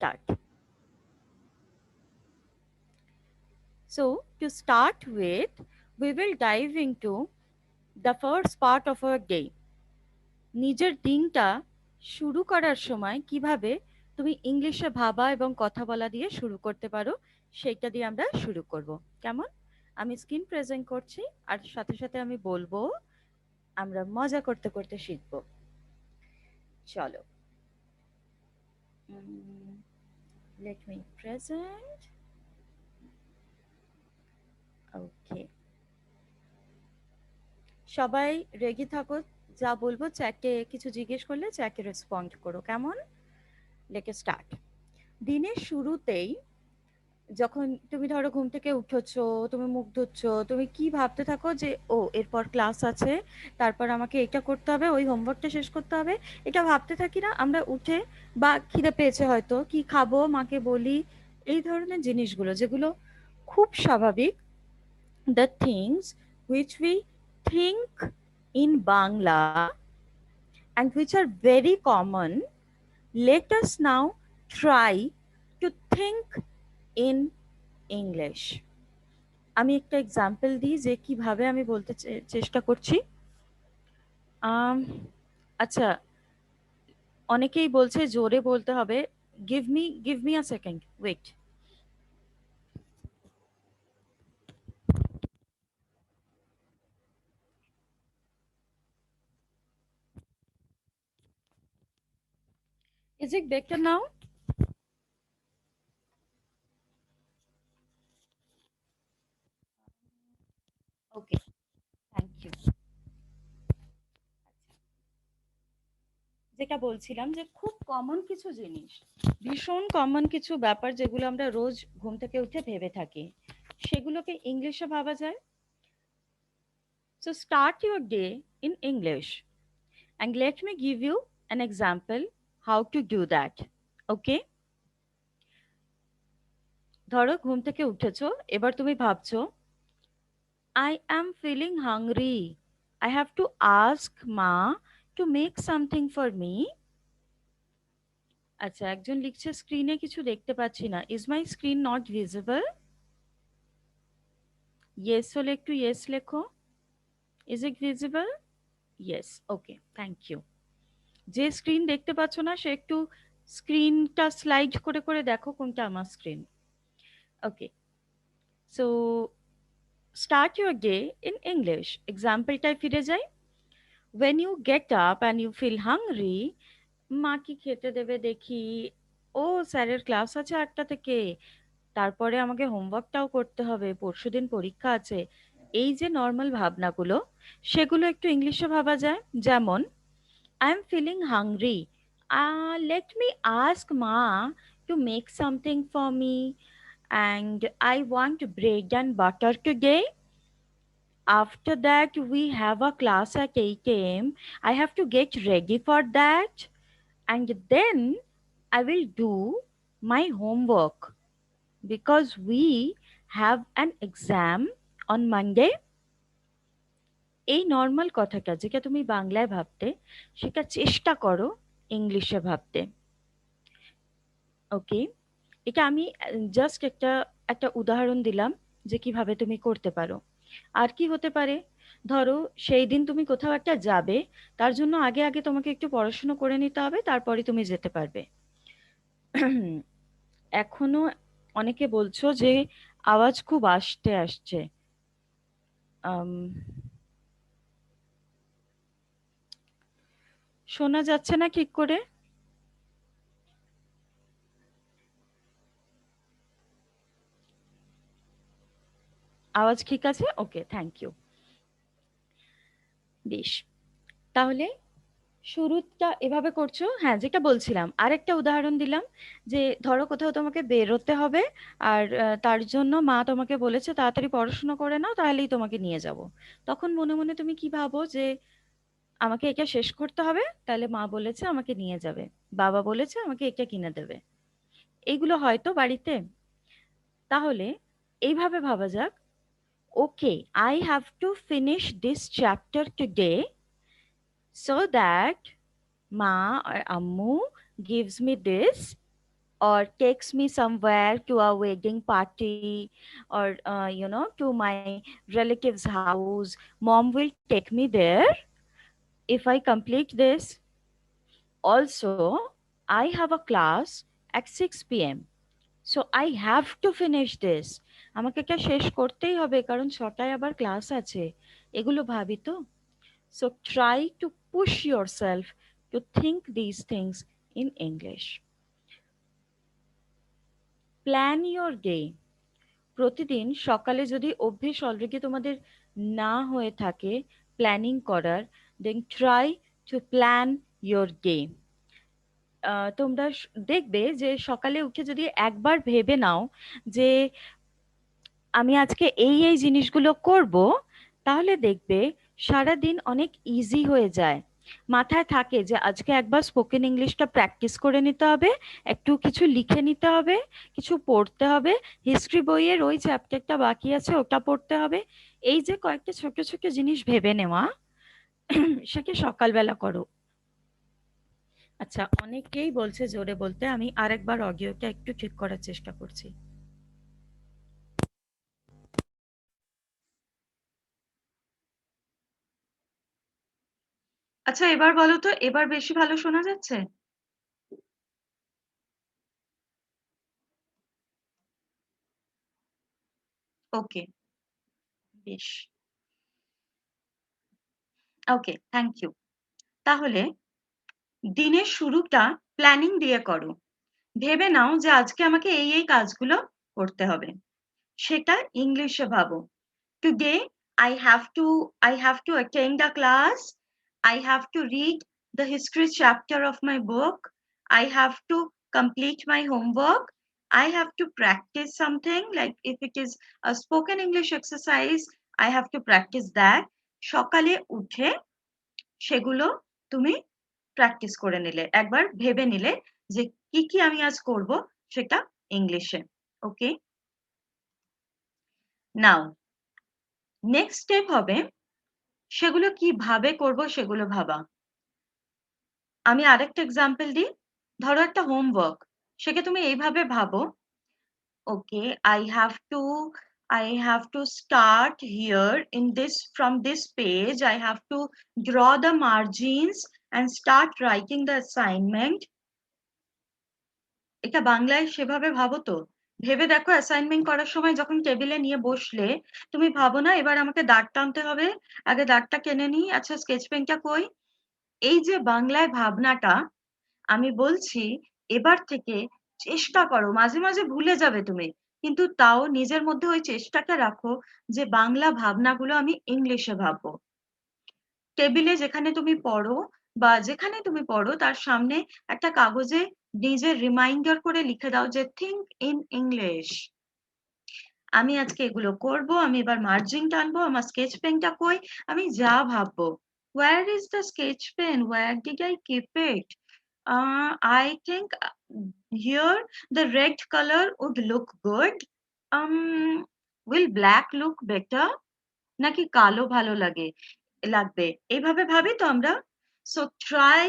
start. So to start with, we will dive into the first part of our day. নিজের দিনটা শুরু করার সময় কিভাবে তুমি ইংলিশে ভাবা এবং কথা বলা দিয়ে শুরু করতে পারো সেটা দিয়ে আমরা শুরু করব। কেমন? আমি স্ক্রিন প্রেজেন্ট করছি আর সাথে সাথে আমি বলবো, আমরা মজা করতে করতে শিখবো। চলো, let me present. ওকে, সবাই রেডি থাকো। যা বলবো চ্যাটে কিছু জিজ্ঞেস করলে চ্যাটে রেসপন্ড করো, কেমন? Let's start. দিনের শুরুতেই যখন তুমি ধরো ঘুম থেকে উঠেছো, তুমি মুখ ধুচ্ছো, তুমি কি ভাবতে থাকো যে ও এরপর ক্লাস আছে, তারপর আমাকে এটা করতে হবে, ওই হোমওয়ার্কটা শেষ করতে হবে, এটা ভাবতে থাকি না আমরা উঠে? বা খিদে পেয়েছে হয়তো, কি খাবো, মাকে বলি, এই ধরনের জিনিসগুলো যেগুলো খুব স্বাভাবিক। The things which we think in Bangla and which are very common, let us now try to think in English. আমি একটা এক্সাম্পল দিই যে কিভাবে আমি বলতে চেষ্টা করছি। আচ্ছা, অনেকেই বলছে জোরে বলতে হবে। give me a second, wait. Is it better now? Okay, thank you. যেটা বলছিলাম যে খুব কমন কিছু জিনিস, ভীষণ কমন কিছু ব্যাপার যেগুলো আমরা রোজ ঘুম থেকে উঠে ভেবে থাকি, সেগুলোকে ইংলিশে ভাবা যায়। So start your day in English and let me give you an example how to do that. Okay? ধরো ঘুম থেকে উঠেছো, এবার তুমি ভাবছো I am feeling hungry. I have to ask Ma to make something for me. আচ্ছা, একজন লিখছে স্ক্রিনে কিছু দেখতে পাচ্ছি না। Is my screen not visible? Yes হলে একটু yes লেখো। Is it visible? Yes. Okay, thank you. যে স্ক্রিন দেখতে পাচ্ছ না সে একটু স্ক্রিনটা স্লাইড করে করে দেখো কোনটা আমার screen. Okay, so start your day in English. এক্সাম্পলটায় ফিরে যাই। When you get up and you feel hungry, মা কি খেতে দেবে দেখি? ও স্যারের ক্লাস আছে 8টা থেকে, তারপরে আমাকে হোমওয়ার্কটাও করতে হবে, পরশুদিন পরীক্ষা আছে। এই যে নর্মাল ভাবনাগুলো, সেগুলো একটু ইংলিশে ভাবা যায়। যেমন I am feeling hungry, let me ask ma to make something for me, and I want bread and butter today. After that, we have a class at 8 a.m. I have to get ready for that. And then I will do my homework because we have an exam on Monday. এই normal কথাটা যেটা তুমি বাংলায় ভাবতে, সেটা চেষ্টা করো ইংলিশে ভাবতে। ওকে, এটা আমি জাস্ট একটা একটা উদাহরণ দিলাম যে কিভাবে তুমি করতে পারো। আর কি হতে পারে? ধরো সেই দিন তুমি কোথাও একটা যাবে, তার জন্য আগে আগে তোমাকে একটু পড়াশোনা করে নিতে হবে, তারপরে তুমি যেতে পারবে। এখনো অনেকে বলছো যে আওয়াজ খুব আসতে আসছে। আম, শোনা যাচ্ছে না ঠিক করে? আওয়াজ ঠিক আছে? ওকে, থ্যাংক ইউ। বেশ, তাহলে শুরুটা এভাবে করছো। হ্যাঁ, যেটা বলছিলাম, আরেকটা উদাহরণ দিলাম যে ধরো কোথাও তোমাকে বেরোতে হবে, আর তার জন্য মা তোমাকে বলেছে তাড়াতাড়ি পড়াশোনা করে নাও, তাহলেই তোমাকে নিয়ে যাব। তখন মনে মনে তুমি কি ভাবো যে আমাকে এটা শেষ করতে হবে, তাহলে মা বলেছে আমাকে নিয়ে যাবে, বাবা বলেছে আমাকে এটা কিনে দেবে। এইগুলো হয়তো বাড়িতে। তাহলে এইভাবে ভাবা যাক, okay, I have to finish this chapter today so that Ma or Ammu gives me this, or takes me somewhere to a wedding party, or to my relative's house, mom will take me there. If I complete this, also I have a class at 6 p.m. So I have to finish this. আমাকে এটা শেষ করতেই হবে কারণ 6টায় আবার class আছে। এগুলো ভাবি তো। So try to push yourself to think these things in English. Plan your day. প্রতিদিন সকালে যদি অভ্যেস অলরেডি তোমাদের না হয়ে থাকে প্ল্যানিং করার, then try to plan your day. তোমরা দেখবে যে সকালে উঠে যদি একবার ভেবে নাও যে আমি আজকে এই জিনিসগুলো করব, তাহলে দেখবে সারাদিন অনেক ইজি হয়ে যায়। মাথায় থাকে যে আজকে একবার স্পোকেন ইংলিশটা প্র্যাকটিস করে নিতে হবে, একটু কিছু লিখে নিতে হবে, কিছু পড়তে হবে, হিস্ট্রি বইয়ের ওই চ্যাপ্টারটা বাকি আছে ওটা পড়তে হবে। এই যে কয়েকটা ছোট ছোট জিনিস ভেবে নেওয়া, সেটা সকালবেলা করো। আচ্ছা, অনেকেই বলছে জোরে বলতে, আমি আরেকবার অডিওটা একটু ঠিক করার চেষ্টা করছি। আচ্ছা, এবার বলো তো, এবার বেশি ভালো শোনা যাচ্ছে? ওকে, বেশ। ওকে, থ্যাংক ইউ। তাহলে দিনের শুরুটা প্ল্যানিং দিয়ে করো। ভেবে নাও যে আজকে আমাকে এই কাজগুলো করতে হবে। সেটা ইংলিশে ভাবো। Today I have to attend a class. I have to read the history chapter of my book. I have to complete my homework. I have to practice something, like if it is a spoken English exercise, I have to practice that. সকালে উঠে সেগুলো তুমি practice করে নিলে, একবার ভেবে নিলে যে কি আমি আজ করব সেটা ইংলিশে। ওকে, নাও নেক্সট স্টেপ হবে সেগুলো কিভাবে করব সেগুলো ভাবা। আমি আরেকটা এক্সাম্পল দিই। ধরো একটা হোমওয়ার্ক, সেকে তুমি এইভাবে ভাবো, ওকে, I have to start here in this, from this page I have to draw the margins and start writing the assignment. এটা বাংলায় সেভাবে ভাবো তো। ভেবে দেখো, অ্যাসাইনমেন্ট করার সময় যখন টেবিলে নিয়ে বসলে তুমি ভাবো না এবার আমাকে দাগ টানতে হবে, আগে দাগটা টেনে নিই, আচ্ছা স্কেচ পেনটা কই? এই যে বাংলায় ভাবনাটা, আমি বলছি এবার থেকে চেষ্টা করো, মাঝে মাঝে ভুলে যাবে তুমি, কিন্তু তাও নিজের মধ্যে ওই চেষ্টাটা রাখো যে বাংলা ভাবনাগুলো আমি ইংলিশে ভাববো। টেবিলে যেখানে তুমি পড়ো বা যেখানে তুমি পড়ো তার সামনে একটা কাগজে নিজের রিমাইন্ডার করে লিখে দাও যে থিঙ্ক ইন ইংলিশ। আমি আজকে এগুলো করব, আমি এবার মার্জিন টানবো, আমার স্কেচ পেনটা কই? আমি যা ভাববো, where is the sketch pen, where did I keep it? I think here the red color would look good. Will black look better? নাকি কালো ভালো লাগবে? এইভাবে ভাবি তো আমরা? So try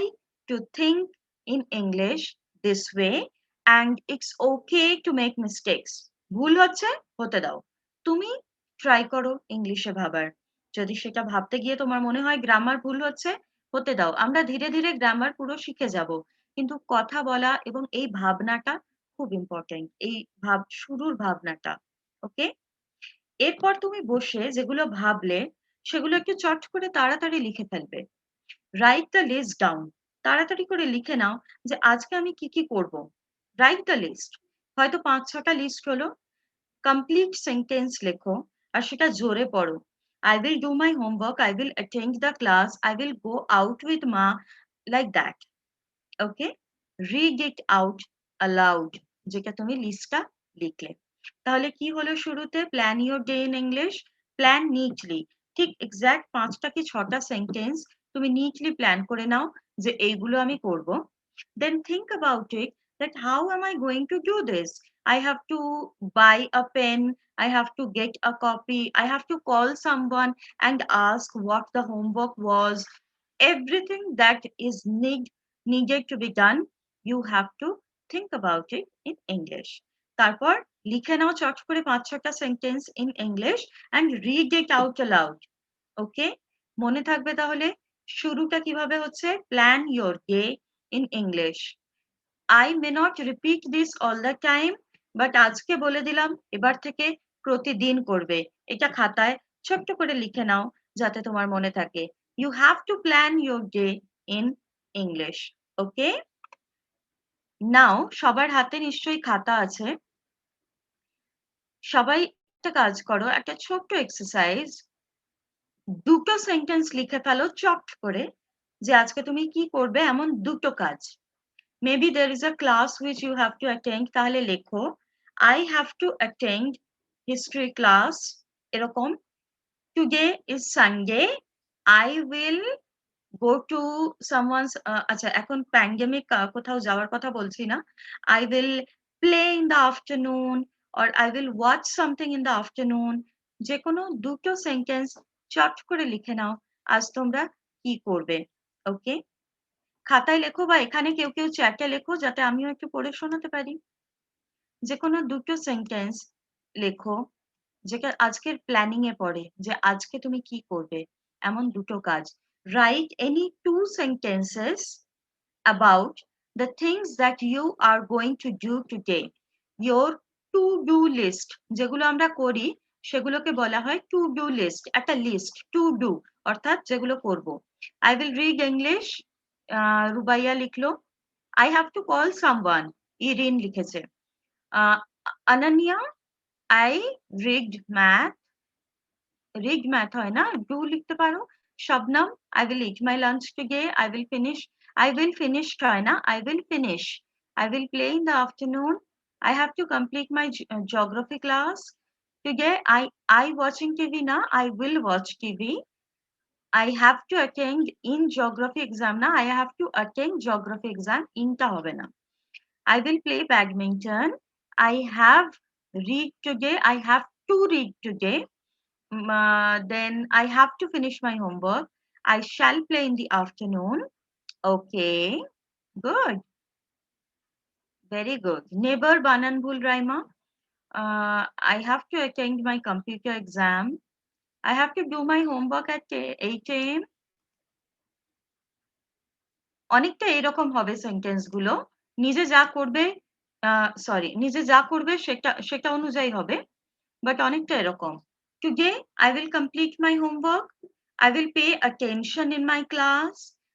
to think in English this way, and it's okay to make mistakes. ভুল হচ্ছে, হতে দাও। তুমি ট্রাই করো ইংলিশে ভাবার। যদি সেটা ভাবতে গিয়ে তোমার মনে হয় গ্রামার ভুল হচ্ছে, হতে দাও। আমরা ধীরে ধীরে গ্রামার পুরো শিখে যাব। কিন্তু কথা বলা এবং এই ভাবনাটা খুব ইম্পর্টেন্ট। এই শুরুর ভাবনাটা। ওকে? এরপর তুমি বসে যেগুলো ভাবলে সেগুলো একটু চট করে তাড়াতাড়ি লিখে ফেলবে। Write the list down. তাড়াতাড়ি করে লিখে নাও যে আজকে আমি কি করব। Write the list. হয়তো ৫-৬টা লিস্ট হলো। কমপ্লিট সেন্টেন্স লেখো আর সেটা জোরে পড়ো। I will do my homework, I will attend the class, I will go out with Ma, like that. Okay? Read it out allowed, যেটা তুমি লিস্টটা লিখলে। তাহলে কি হলো শুরুতে? Plan your day in English, plan neatly. ঠিক এক্সাক্ট ৫টা কি ৬টা সেন্টেন্স তুমি নিটলি প্ল্যান করে নাও যে এইগুলো আমি করব। Then think about it, that how am I going to do this? I have to buy a pen, I have to get a copy, I have to call someone and ask what the homework was. Everything that is needed to be done, you have to think about it in English. তারপর লিখে নাও চট করে 5-6টা sentence in English and read it out aloud. Okay, মনে থাকবে তাহলে শুরুটা কিভাবে হচ্ছে? Plan your day in English. I may not repeat this all the time, but আজকে বলে দিলাম এবার থেকে প্রতিদিন করবে। এটা খাতায় ছোট্ট করে লিখে নাও যাতে তোমার মনে থাকে। You have to plan your day in English. Okay? Now সবার হাতে নিশ্চয়ই খাতা আছে। সবাই একটা কাজ করো, একটা ছোট্ট এক্সারসাইজ, দুটো সেন্টেন্স লিখে ফেলো চট করে যে আজকে তুমি কি করবে এমন দুটো কাজ। Maybe there is a class which you have to attend, তাহলে লেখো I have to attend history class, এরকম। Today is Sunday, I will go to someone's আচ্ছা এখন প্যান্ডেমিক কোথাও যাওয়ার কথা বলছি না। I will play in the afternoon or I will watch something in the afternoon. যে কোনো দুটো সেন্টেন্স চট করে লিখে নাও আজ তোমরা কি করবে। ওকে, খাতায় লেখো বা এখানে কেউ কেউ চ্যাটে লেখো যাতে আমিও একটু পড়ে শোনাতে পারি। যে কোনো দুটো সেন্টেন্স লেখো যেটা আজকের প্ল্যানিং এ পড়ে যে আজকে তুমি কি করবে এমন দুটো কাজ। Write any two sentences about the things that you are going to do today. Your to do list, যেগুলো আমরা করি সেগুলোকে বলা হয় to do list, একটা লিস্ট to do অর্থাৎ যেগুলো করব। I will read English, Rubaiya লিখলো। I have to call someone, Irin লিখেছে। অনন্যা, I read math, হয় না, do লিখতে পারো। Shabnam, I will eat my lunch today, I will finish হয় না, I will finish. I will play in the afternoon. I have to complete my geography class. Today I watching TV না, I will watch TV. I have to attend in geography exam না, I have to attend geography exam, ইনটা হবে না। I will play badminton. I have read today. I have to read today. Then I have to finish my homework. I shall play in the afternoon. Okay, good. Very good. Neighbor banan bhul Raima. I have to attend my computer exam. I have to do my homework at 8 a.m. অনেকটা এরকম হবে sentence গুলো। নিজে যা করবে নিজে যা করবে সেটা অনুযায়ী হবে, বাট অনেকটা এরকম। Today I will complete my homework. I will pay attention in my class.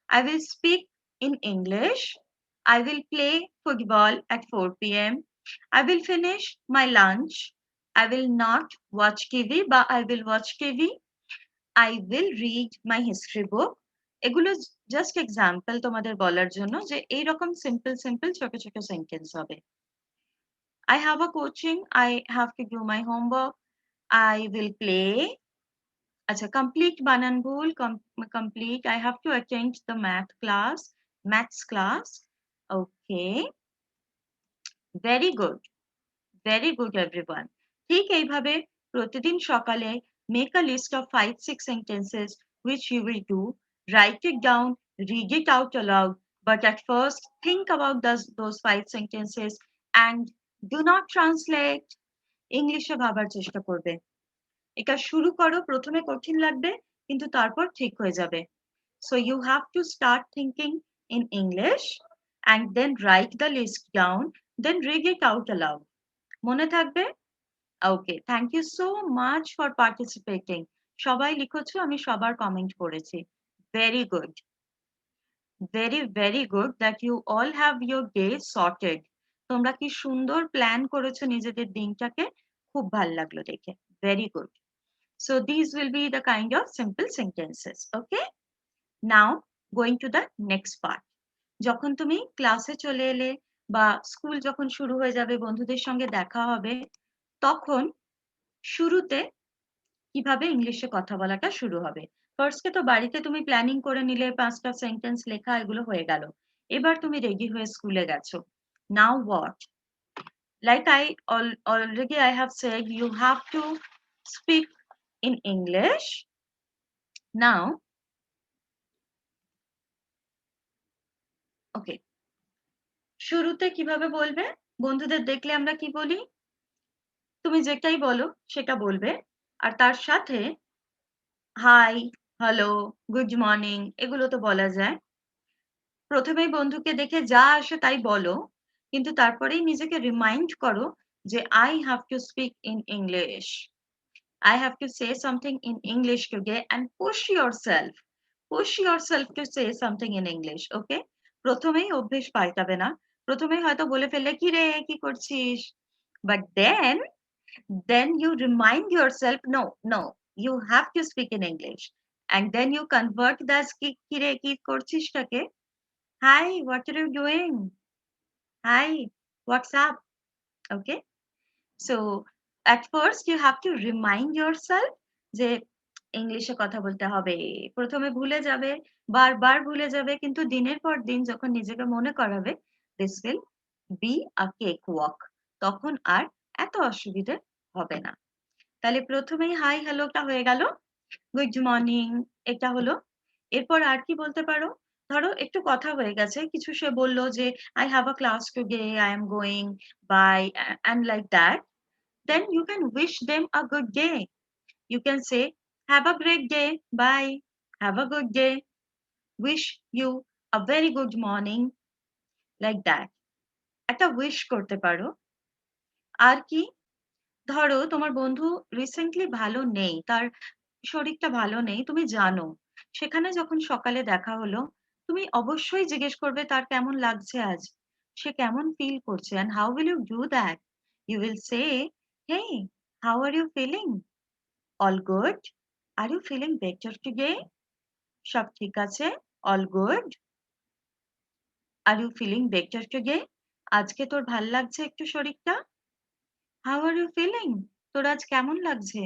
I will speak in English. I will play football at 4 p.m. I will finish my lunch. I will not watch TV, but I will watch TV. I will read my history book. এগুলো just example তোমাদের বলার জন্য যে এইরকম simple simple ছোট ছোট sentence হবে। I have a coaching. I have to do my homework. I will play. আচ্ছা, complete বানান ভুল, complete. I have to attend the maths class. Okay. Very good. Very good everyone. ঠিক এইভাবে প্রতিদিন সকালে make a list of 5-6 sentences which you will do. Write it down, read it out aloud. But at first, think about those 5 sentences and do not translate. ইংলিশে ভাবার চেষ্টা করবে। এটা শুরু করো, প্রথমে কঠিন লাগবে কিন্তু তারপর ঠিক হয়ে যাবে। So you have to start thinking in English and then write the list down, then read it out aloud. মনে থাকবে? Okay, thank you so much for participating. সবাই লিখেছো, আমি সবার কমেন্ট পড়েছি। Very good. Very, very good that you all have your day sorted. তোমরা কি সুন্দর প্ল্যান করেছো নিজেদের দিনটাকে, খুব ভালো লাগলো দেখে। Very good. So these will be the kind of simple sentences. Okay? Now going to the next part. যখন তুমি ক্লাসে চলে এলে বা স্কুল যখন শুরু হয়ে যাবে, বন্ধুদের সঙ্গে দেখা হবে, তখন শুরুতে কিভাবে ইংলিশে কথা বলাটা শুরু হবে। ফার্স্টে তো বাড়িতে তুমি প্ল্যানিং করে নিলে, 5টা সেন্টেন্স লেখা, এগুলো হয়ে গেল। এবার তুমি রেডি হয়ে স্কুলে গেছো। Now what? Like already I have said, you have to speak in English. Now, okay. শুরুতে কিভাবে বলবে? বন্ধুদের দেখলে আমরা কি বলি? তুমি যেটাই বলো সেটা বলবে। আর তার সাথে হাই, হ্যালো, গুড মর্নিং এগুলো তো বলা যায়। ১ম এই বন্ধুকে দেখে যা আসে তাই বলো। কিন্তু তারপরেই নিজেকে রিমাইন্ড করো যে I have to speak in English. I have to say something in English today and push yourself. Push yourself to say something in English. Okay? ১ম এই অভ্যেস পাল্টাবে না। ১ম এই হয়তো বলে ফেললে, "কিরে কি করছিস?" But then you remind yourself, "No, no, you have to speak in English." And then you convert that "কিরে কি করছিস" টাকে, "Hi, what are you doing? Hi, what's up?" Okay? So at first you have to remind yourself যে ইংলিশে কথা বলতে হবে। ১ম এ ভুলে যাবে, বারবার ভুলে যাবে। কিন্তু দিনের পর দিন যখন নিজেকে মনে করাবে, this will be a cakewalk. তখন আর এত অসুবিধে হবে না। তাহলে ১ম এই হাই, হ্যালোটা হয়ে গেল। গুড মর্নিং এটা হলো। এরপর আর কি বলতে পারো? ধরো একটু কথা হয়ে গেছে। কিছু সে বলল যে, "I have a class today, I am going by" and like that. Then you can wish them a good day. You can say, "Have a great day. Bye. Have a good day. Wish you a very good morning." Like that. একটা wish করতে পারো। আর কি? ধরো তোমার বন্ধু recently ভালো নেই। তার শরীরটা ভালো নেই, তুমি জানো। সেখানে যখন সকালে দেখা হলো, তুমি অবশ্যই জিজ্ঞেস করবে তার কেমন লাগছে আজ? সে কেমন ফিল করছে? And how will you do that? You will say, "Hey, how are you feeling? All good? Are you feeling better today? সব ঠিক আছে? All good? Are you feeling better today? আজকে তোর ভাল লাগছে একটু শরীরটা? How are you feeling? তোর আজ কেমন লাগছে?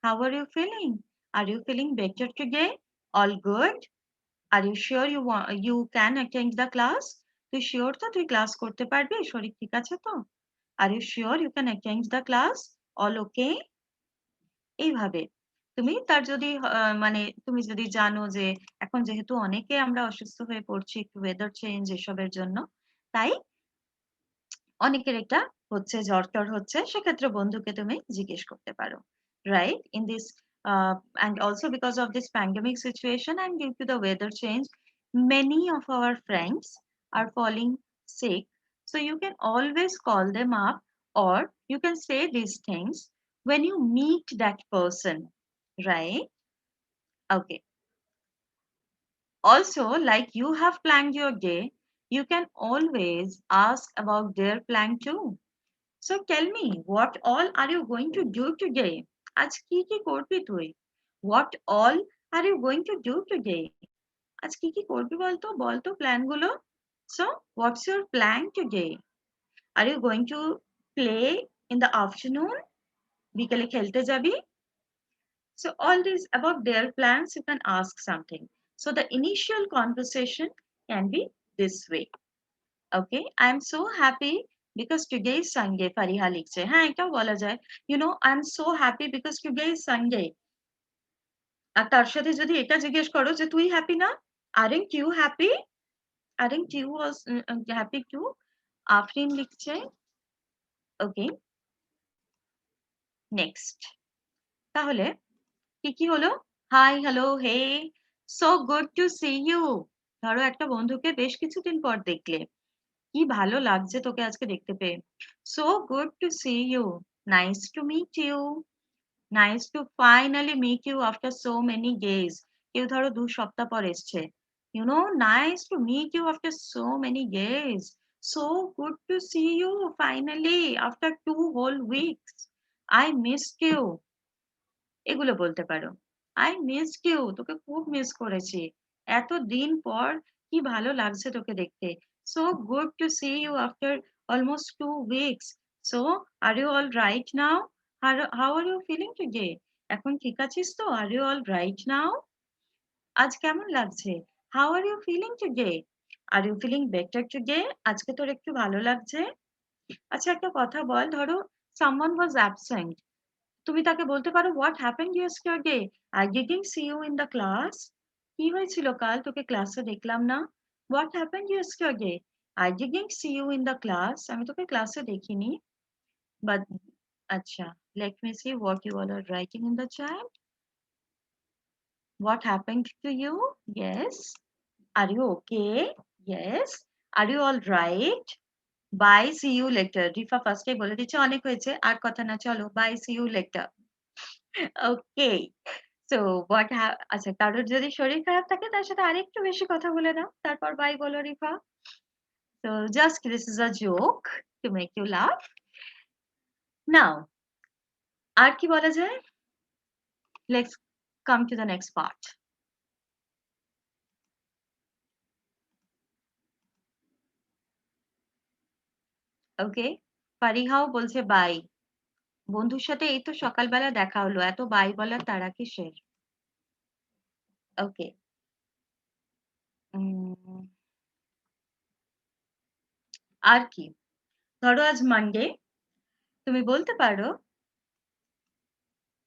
How are you feeling? Are you feeling better today? All good? Are you sure you can attend the class? তুই শিওর তো তুই ক্লাস করতে পারবি? শরীর ঠিক আছে তো? Are you sure you can attend the class? All okay? এইভাবে। তুমি তার যদি মানে তুমি যদি জানো যে এখন যেহেতু অনেকে আমরা অসুস্থ হয়ে পড়ছি একটু ওয়েদার চেঞ্জ এসবের জন্য। তাই অনেকের এটা হচ্ছে জ্বর-টর হচ্ছে সেক্ষেত্রে বন্ধুকে তুমি জিজ্ঞেস করতে পারো। Right? In this and also because of this pandemic situation and due to the weather change, many of our friends are falling sick. So you can always call them up or you can say these things when you meet that person. Right? Okay. Also, like you have planned your day, you can always ask about their plan too. So tell me, what all are you going to do today? আজ কি করবি তুই? What all are you going to do today? আজ কি করবি বলতো? বলতো plan গুলো? So, what's your plan today? Are you going to play in the afternoon? বিকেলে খেলতে যাবি? So all these about their plans, you can ask something. So the initial conversation can be this way. Okay, I'm so happy because today is Sunday. Fariha লিখছে হ্যাঁ এটাও বলা যায় you know I'm so happy because today is Sunday আর তার সাথে যদি এটা জিজ্ঞেস করো যে তুই হ্যাপি না aren't you happy aren't you was happy too Afrin লিখছে okay next তাহলে কি হলো? Hi, hello, hey, so good to see you. ধরো একটা বন্ধুকে বেশ কিছুদিন পর দেখলে। কি ভালো লাগছে তোকে আজকে দেখতে পেয়ে। So good to see you. Nice to meet you. Nice to finally meet you after so many days. কেউ ধরো ২ সপ্তাহ পর এসছে। You know nice to meet you after so many days. So good to see you finally after 2 whole weeks. I missed you. এগুলো বলতে পারো। I missed you তোকে খুব মিস করেছি। এতদিন পর কি ভালো লাগছে তোকে দেখতে। So good to see you after almost 2 weeks. So are you all right now? How are you feeling today? এখন ঠিক আছিস তো? Are you all right now? আজ কেমন লাগছে? How are you feeling today? Are you feeling better today? আজকে তোর একটু ভালো লাগছে? আচ্ছা একটা কথা বল ধরো someone was absent তুমি তাকে বলতে পারো what happened yesterday? I didn't see you in the class. কি হয়েছিল কাল তোকে ক্লাসে দেখলাম না? What happened yesterday? I didn't see you in the class. আমি তোকে ক্লাসে দেখিনি। But আচ্ছা, let me see what you all are writing in the chat. What happened to you? Yes. Are you okay? Yes. Are you all right? Bye, see you later. Rifa ফার্স্টে বলে দিচ্ছে অনেক হয়েছে, আর কথা না, চলো by, see you later. Okay. So what আচ্ছা, কারোর যদি শরীর খারাপ থাকে তার সাথে আরেকটু বেশি কথা বলে নাও, তারপর বাই বলো Rifa. So just this is a joke to make you laugh. Now, আর কি বলা যায়? Let's come to the next part. Okay. ফারিহাও বলছে বাই। বন্ধুর সাথে এই তো সকালবেলা দেখা হলো, এত বাই বলার তাড়া কিসের? ওকে। আর কি? ধরো আজ মানডে, তুমি বলতে পারো,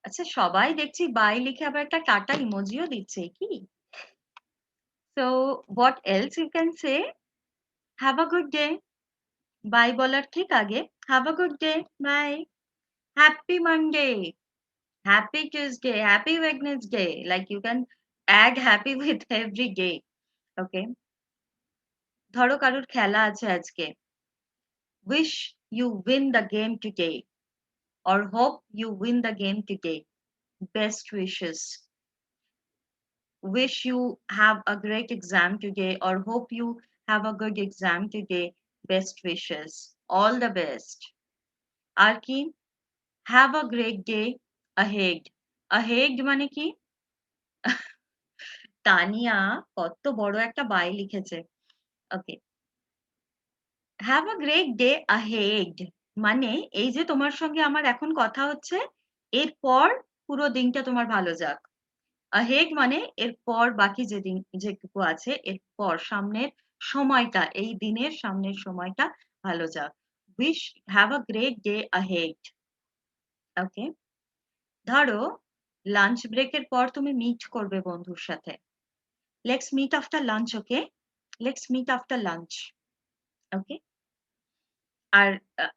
আচ্ছা সবাই দেখছি বাই লিখে আবার একটা টাটা ইমোজিও দিচ্ছে কি? So what else you can say? Have a good day. Bye বলার ঠিক আগে have a good day. Bye. Happy Monday. Happy Tuesday. Happy Wednesday. Like you can add happy with every day. Okay. ধরো কারোর খেলা আছে আজকে। Wish you win the game today. Or hope you win the game today. Best wishes. Wish you have a great exam today or hope you have a good exam today. Best wishes. All the best. আর কি? Have a great day ahead. Ahead মানে কি? তানিয়া কত বড় একটা by লিখেছে। ওকে। Have a great day ahead মানে এই যে তোমার সঙ্গে আমার এখন কথা হচ্ছে, এরপর পুরো দিনটা তোমার ভালো যাক। ahead মানে এরপর বাকি যেটুকু আছে এরপর সামনের সময়টা, এই দিনের সামনের সময়টা ভালো যাক। Wish have a great day ahead. ওকে। ধরো লাঞ্চ ব্রেকের পর তুমি মিট করবে বন্ধুর সাথে। Let's meet after lunch, okay? Let's meet after lunch. Okay? আর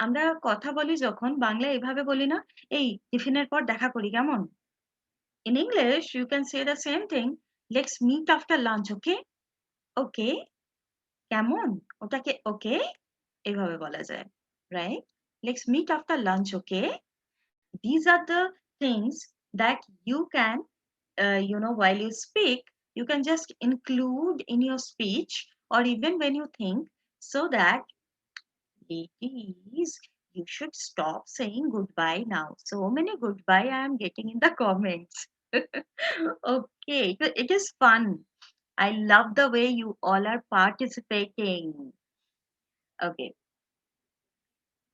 আমরা কথা বলি যখন বাংলায় এভাবে বলি না, এই টিফিনের পর দেখা করি কেমন? In English you can say the same thing. Let's meet after lunch, okay? Okay? কেমন? ওটাকে ওকে এভাবে বলা যায়। Right? Let's meet after lunch, okay? These are the things that you can, while you speak, you can just include in your speech or even when you think, so that ladies, you should stop saying goodbye now. So many goodbye I am getting in the comments. Okay, it is fun. I love the way you all are participating. Okay,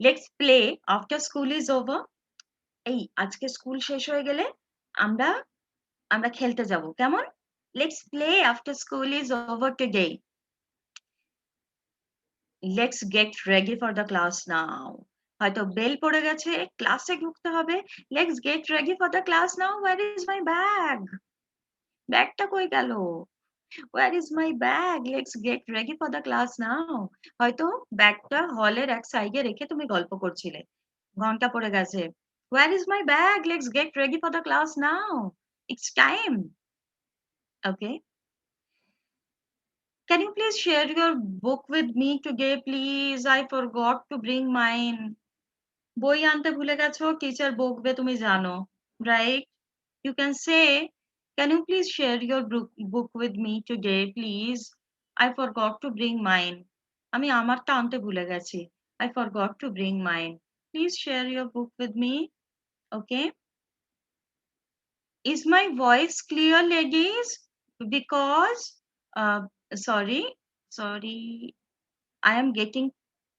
let's play after school is over. এই আজকে school শেষ হয়ে গেলে আমরা আমরা খেলতে যাব, কেমন? Let's play after school is over today. Let's get ready for the class now. হয়তো বেল পড়ে গেছে, ক্লাসে ঢুকতে হবে। Let's get ready for the class now. Where is my bag? ব্যাগটা কই গেল? Where is my bag? Let's get ready for the class now. হয়তো ব্যাগটা হলের এক সাইডে রেখে তুমি গল্প করছিলে। ঘন্টা পড়ে গেছে। Where is my bag? Let's get ready for the class now. It's time. Okay. Can you please share your book with me today, please? I forgot to bring mine. বই আনতে ভুলে গেছো, টিচার বকবে তুমি জানো, right? You can say, can you please share your book with me today, please? I forgot to bring mine. আমি আমারটা আনতে ভুলে গেছি। I forgot to bring mine. Please share your book with me. Okay? Is my voice clear, ladies? Because, uh, sorry, sorry, I am getting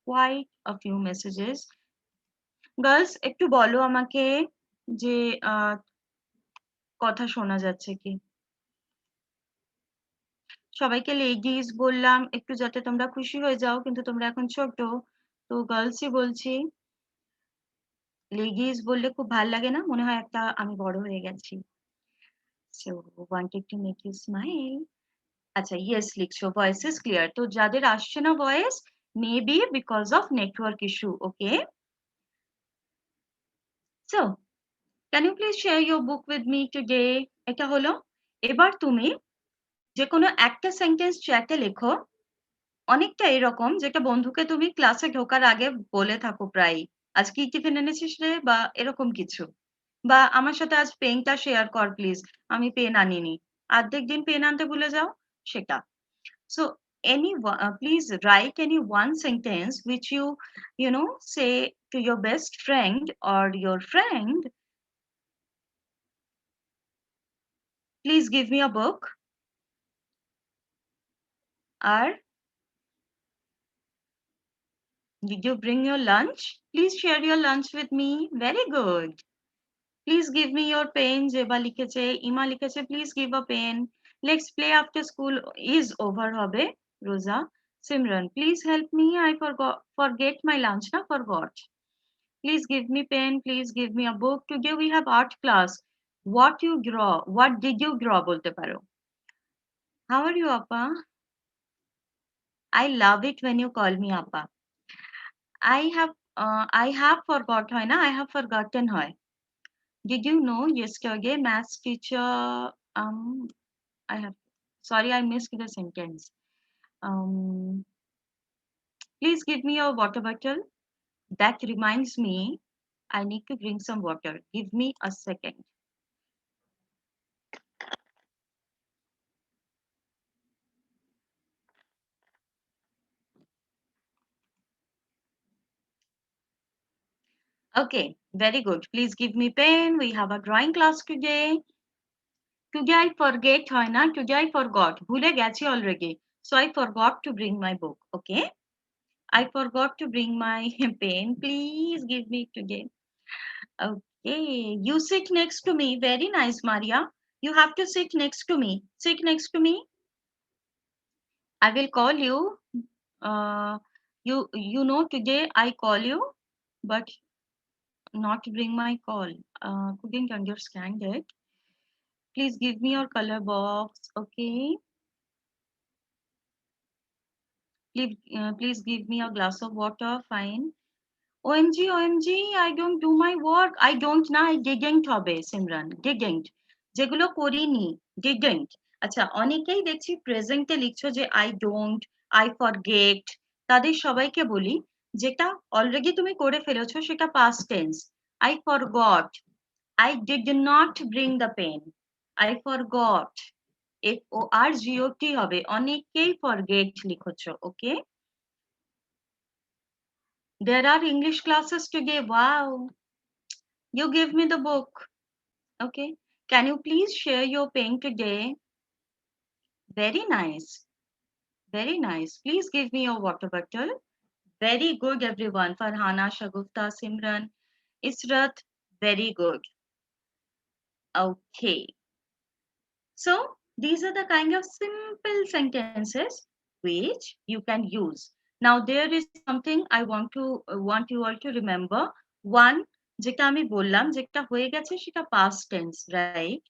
quite a few messages. Girls, একটু বলো আমাকে যে কথা শোনা যাচ্ছে কি? সবাইকে লেডিস বললাম একটু যাতে তোমরা খুশি হয়ে যাও, কিন্তু তোমরা এখন ছোট, তো গার্লসই বলছি। লেডিস বললে খুব ভাল লাগে না? মনে হয় একটা আমি বড় হয়ে গেছি। So wanted to make you smile. আচ্ছা, ইয়েস লিখছো, ভয়েস ইজ ক্লিয়ার। তো যাদের আসছে না voice, maybe because of network issue. Okay, so can you please share your book with me today? এটা হলো। এবার তুমি যে কোনো একটা সেন্টেন্স চ্যাটে লেখো, অনেকটা এরকম যেটা বন্ধুকে তুমি ক্লাসে ঢোকার আগে বলে থাকো প্রায়ই, আজ কি টিফিন এনেছিস রে, বা এরকম কিছু, বা আমার সাথে আজ পেনটা শেয়ার কর প্লিজ, আমি পেন আনিনি, অর্ধেক দিন পেন আনতে ভুলে যাও, সেটা। So please write any one sentence which you know, say to your best friend or your friend, please give me a book, or did you bring your lunch? Please share your lunch with me. Very good. Please give me your pen. Jeba লিখেছে, ইমা লিখেছে, please give a pen. Let's play after school is over হবে, Rosa. Simran, please help me. I forget my lunch. Na forgot. Please give me pen. Please give me a book. Today we have art class. What you draw? What did you draw? বলতে পারো. How are you, Appa? I love it when you call me Appa. I have forgot হয় না, I have forgotten হয়. Did you know yesterday maths teacher, um I have, sorry, I missed the sentence. Um, please give me your water bottle. That reminds me, I need to drink some water. Give me a second. Okay, very good. Please give me pen. We have a drawing class today. Today I forget, হয় না? Today I forgot. ভুলে গেছি already. So I forgot to bring my book. Okay. I forgot to bring my pen. Please give me today. Okay. You sit next to me. Very nice, Maria. You have to sit next to me. Sit next to me. I will call you. Uh, you know today I call you, but not bring my call. Couldn't understand it. Please give me your color box. Okay. Please give me a glass of water. Fine. OMG, OMG, I don't do my work. I don't না, I didn't হবে Simran, didn't, যেগুলো করিনি, didn't। আচ্ছা, অনেকেই দেখছি প্রেজেন্টে লিখছো যে I don't, I forget, তাদের সবাইকে বলি, যেটা অলরেডি তুমি করে ফেলেছো সেটা past tense। I forgot, I did not bring the pen, I forgot, FORGOT হবে, অনেকেই forget লিখছো, ওকে। There are English classes today. Wow. You give me the book. Okay. Can you please share your pen today? Very nice. Very nice. Please give me your water bottle. Very good, everyone. Farhana, Shagufta, Simran, Israt. Very good. Okay. So these are the kind of simple sentences which you can use. Now there is something I want you all to remember. One, যেটা আমি বললাম, যেটা হয়ে গেছে সেটা past tense, right?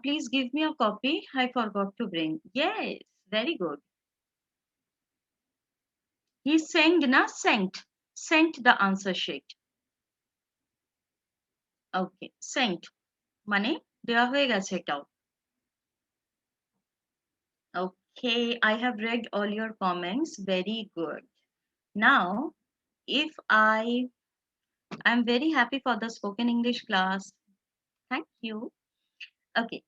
Please give me a copy. I forgot to bring. Yes, very good. He sent na, sent the answer sheet. Okay, sent মানে দেওয়া হয়ে গেছে এটাও। Okay, I have read all your comments. Very good. Now, if I'm very happy for the spoken English class. Thank you. Okay.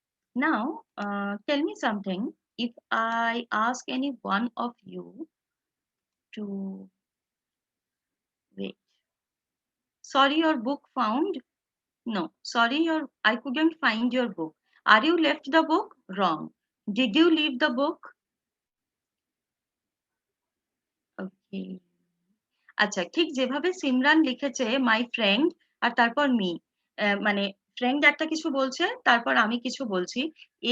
Now, tell me something. If I ask any one of you to wait. Sorry, your book found? No. Sorry, I couldn't find your book. Are you left the book? Wrong. Did you leave the book? Okay. আচ্ছা, ঠিক যেভাবে সিমরান লিখেছে my friend আর তারপর me, মানে friend একটা কিছু বলছে তারপর আমি কিছু বলছি,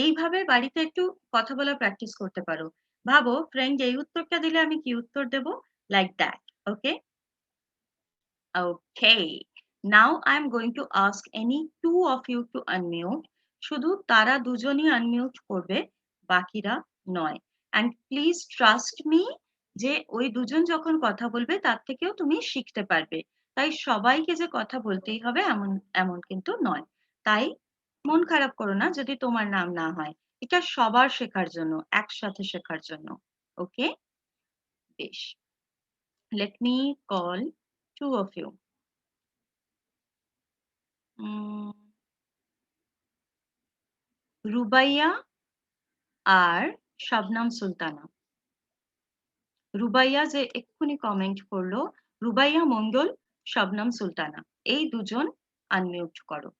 এইভাবে বাড়িতে একটু কথা বলা প্র্যাকটিস করতে পারো। ভাবো ফ্রেন্ড এই উত্তরটা দিলে আমি কি উত্তর দেব, like that. Okay, okay. Now I am going to ask any two of you to unmute. শুধু তারা দুজনই আনমিউট করবে, বাকিরা নয়। অ্যান্ড প্লিজ ট্রাস্ট মি যে ওই দুজন যখন কথা বলবে তার থেকেও তুমি শিখতে পারবে। তাই সবাইকে যে কথা বলতেই হবে এমন কিন্তু নয়। তাই মন খারাপ করো না যদি তোমার নাম না হয়। এটা সবার শেখার জন্য, একসাথে শেখার জন্য। ওকে? বেশ। Let me call two of you. Rubaiya আর শবনম সুলতানা। রুবাইয়া যে এক্ষুনি কমেন্ট করলো, রুবাইয়া মন্ডল, শবনম সুলতানা, এই দুজন আনমিউট করো।